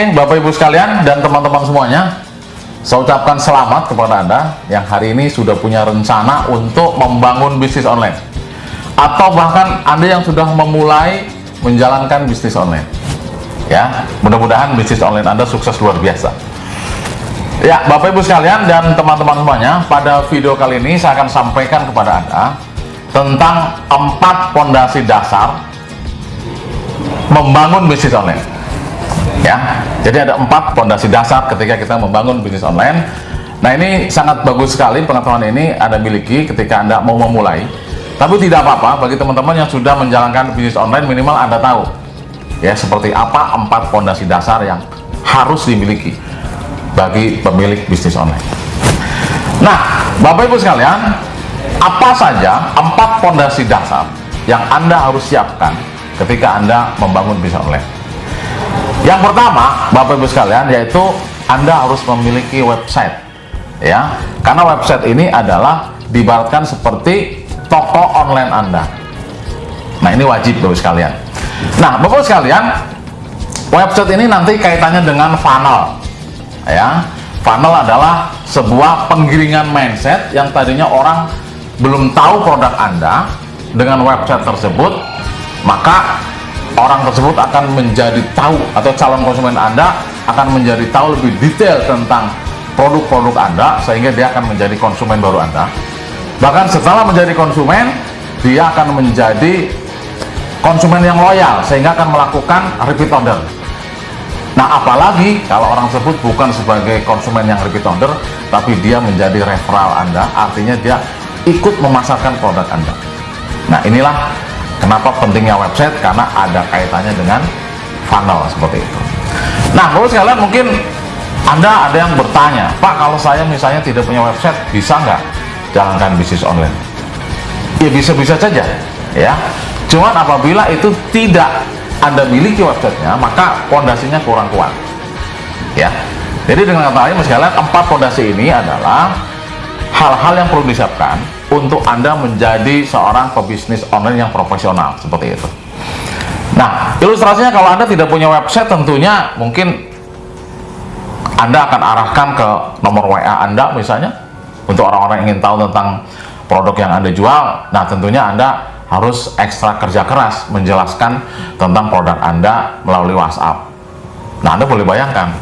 Oke, Bapak Ibu sekalian dan teman-teman semuanya, saya ucapkan selamat kepada Anda yang hari ini sudah punya rencana untuk membangun bisnis online, atau bahkan Anda yang sudah memulai menjalankan bisnis online. Ya, mudah-mudahan bisnis online Anda sukses luar biasa. Ya, Bapak Ibu sekalian dan teman-teman semuanya, pada video kali ini saya akan sampaikan kepada Anda tentang 4 fondasi dasar membangun bisnis online. Ya, jadi ada 4 fondasi dasar ketika kita membangun bisnis online. Nah, ini sangat bagus sekali pengetahuan ini Anda miliki ketika Anda mau memulai. Tapi tidak apa-apa, bagi teman-teman yang sudah menjalankan bisnis online, minimal Anda tahu ya seperti apa 4 fondasi dasar yang harus dimiliki bagi pemilik bisnis online. Nah, Bapak Ibu sekalian, apa saja 4 fondasi dasar yang Anda harus siapkan ketika Anda membangun bisnis online? Yang pertama, Bapak Ibu sekalian, yaitu Anda harus memiliki website, ya, karena website ini adalah diibaratkan seperti toko online Anda. Nah, ini wajib Bapak sekalian. Nah, Bapak sekalian, website ini nanti kaitannya dengan funnel, ya. Funnel adalah sebuah penggiringan mindset yang tadinya orang belum tahu produk Anda. Dengan website tersebut, maka orang tersebut akan menjadi tahu, atau calon konsumen Anda akan menjadi tahu lebih detail tentang produk-produk Anda, sehingga dia akan menjadi konsumen baru Anda. Bahkan setelah menjadi konsumen, dia akan menjadi konsumen yang loyal, sehingga akan melakukan repeat order. Nah, apalagi kalau orang tersebut bukan sebagai konsumen yang repeat order, tapi dia menjadi referral Anda, artinya dia ikut memasarkan produk Anda. Nah, inilah kenapa pentingnya website, karena ada kaitannya dengan funnel seperti itu. Nah, Bapak sekalian, mungkin Anda ada yang bertanya, Pak, kalau saya misalnya tidak punya website, bisa nggak jalankan bisnis online? Ya, bisa-bisa saja, ya. Cuman apabila itu tidak Anda miliki websitenya, maka fondasinya kurang kuat, ya. Jadi dengan kata lain, sekalian, 4 fondasi ini adalah hal-hal yang perlu disiapkan untuk Anda menjadi seorang pebisnis online yang profesional, seperti itu. Nah, ilustrasinya kalau Anda tidak punya website, tentunya mungkin Anda akan arahkan ke nomor WA Anda misalnya, untuk orang-orang yang ingin tahu tentang produk yang Anda jual. Nah, tentunya Anda harus ekstra kerja keras menjelaskan tentang produk Anda melalui WhatsApp. Nah, Anda boleh bayangkan,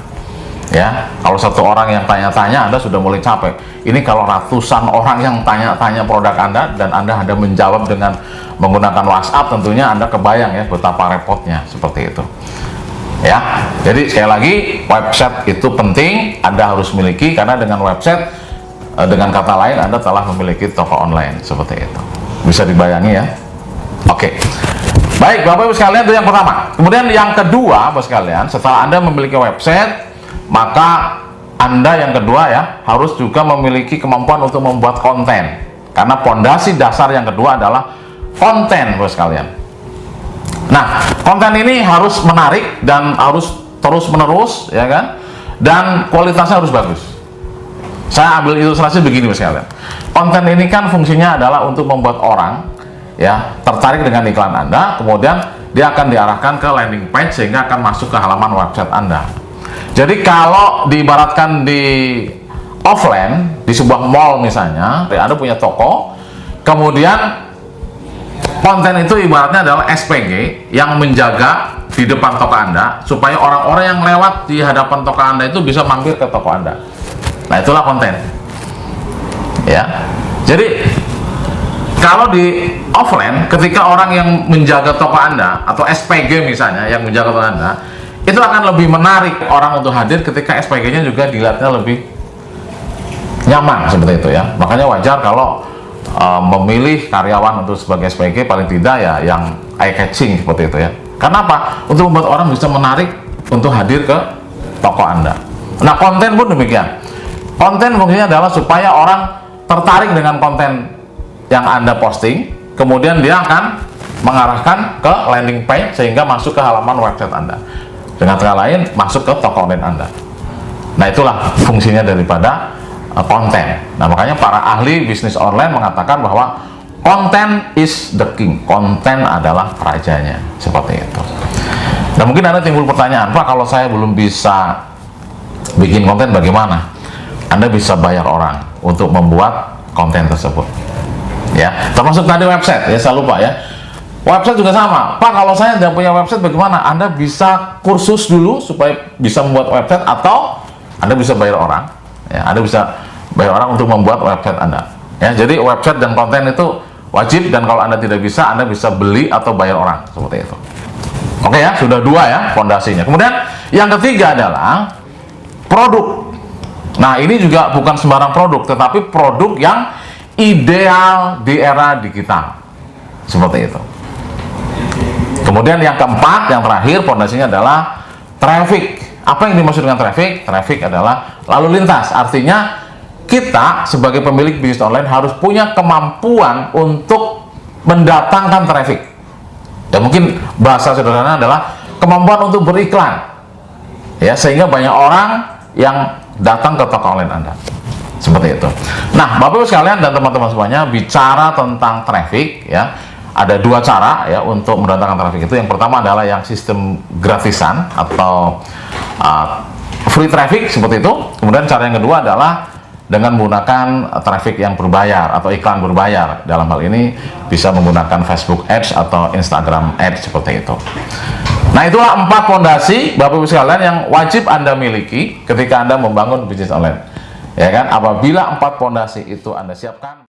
ya, kalau satu orang yang tanya-tanya, Anda sudah mulai capek. Ini kalau ratusan orang yang tanya-tanya produk Anda dan Anda menjawab dengan menggunakan WhatsApp, tentunya Anda kebayang ya betapa repotnya, seperti itu. Ya, jadi sekali lagi, website itu penting, Anda harus miliki, karena dengan website, dengan kata lain, Anda telah memiliki toko online, seperti itu. Bisa dibayangi ya. Oke. Baik, Bapak Ibu sekalian, itu yang pertama. Kemudian yang kedua, Bapak sekalian, setelah Anda memiliki website, maka Anda yang kedua ya harus juga memiliki kemampuan untuk membuat konten, karena fondasi dasar yang kedua adalah konten, Bapak sekalian. Nah, konten ini harus menarik dan harus terus menerus, ya kan, dan kualitasnya harus bagus. Saya ambil ilustrasi begini, Bapak sekalian. Konten ini kan fungsinya adalah untuk membuat orang ya tertarik dengan iklan Anda, kemudian dia akan diarahkan ke landing page sehingga akan masuk ke halaman website Anda. Jadi kalau diibaratkan di offline, di sebuah mall misalnya, Anda punya toko, kemudian konten itu ibaratnya adalah SPG yang menjaga di depan toko Anda, supaya orang-orang yang lewat di hadapan toko Anda itu bisa mampir ke toko Anda. Nah, itulah konten, ya. Jadi kalau di offline, ketika orang yang menjaga toko Anda, atau SPG misalnya yang menjaga toko Anda, itu akan lebih menarik orang untuk hadir ketika SPG-nya juga dilihatnya lebih nyaman, seperti itu ya. Makanya wajar kalau memilih karyawan untuk sebagai SPG, paling tidak ya yang eye catching, seperti itu ya. Karena apa? Untuk membuat orang bisa menarik untuk hadir ke toko Anda. Nah, konten pun demikian. Konten fungsinya adalah supaya orang tertarik dengan konten yang Anda posting, kemudian dia akan mengarahkan ke landing page sehingga masuk ke halaman website Anda. Dengan kata lain, masuk ke toko online Anda. Nah, itulah fungsinya daripada konten. Nah, makanya para ahli bisnis online mengatakan bahwa Content is the king. Konten adalah rajanya. Seperti itu. Nah, mungkin Anda timbul pertanyaan, Pak, kalau saya belum bisa bikin konten bagaimana? Anda bisa bayar orang untuk membuat konten tersebut. Ya, termasuk tadi website, ya saya lupa ya. Website juga sama. Pak, kalau saya tidak punya website bagaimana? Anda bisa kursus dulu supaya bisa membuat website, atau Anda bisa bayar orang. Ya, Anda bisa bayar orang untuk membuat website Anda. Ya, jadi website dan konten itu wajib, dan kalau Anda tidak bisa, Anda bisa beli atau bayar orang, seperti itu. Oke ya, sudah dua ya fondasinya. Kemudian yang ketiga adalah produk. Nah, ini juga bukan sembarang produk, tetapi produk yang ideal di era digital. Seperti itu. Kemudian yang keempat, yang terakhir fondasinya adalah traffic. Apa yang dimaksud dengan traffic? Traffic adalah lalu lintas. Artinya kita sebagai pemilik bisnis online harus punya kemampuan untuk mendatangkan traffic. Dan mungkin bahasa sederhana adalah kemampuan untuk beriklan. Ya, sehingga banyak orang yang datang ke toko online Anda. Seperti itu. Nah, Bapak Ibu sekalian dan teman-teman semuanya, bicara tentang traffic ya, ada dua cara ya untuk mendatangkan traffic itu. Yang pertama adalah yang sistem gratisan atau free traffic seperti itu. Kemudian cara yang kedua adalah dengan menggunakan traffic yang berbayar atau iklan berbayar. Dalam hal ini bisa menggunakan Facebook Ads atau Instagram Ads seperti itu. Nah, itulah 4 fondasi Bapak Ibu sekalian yang wajib Anda miliki ketika Anda membangun bisnis online. Ya kan? Apabila 4 fondasi itu Anda siapkan,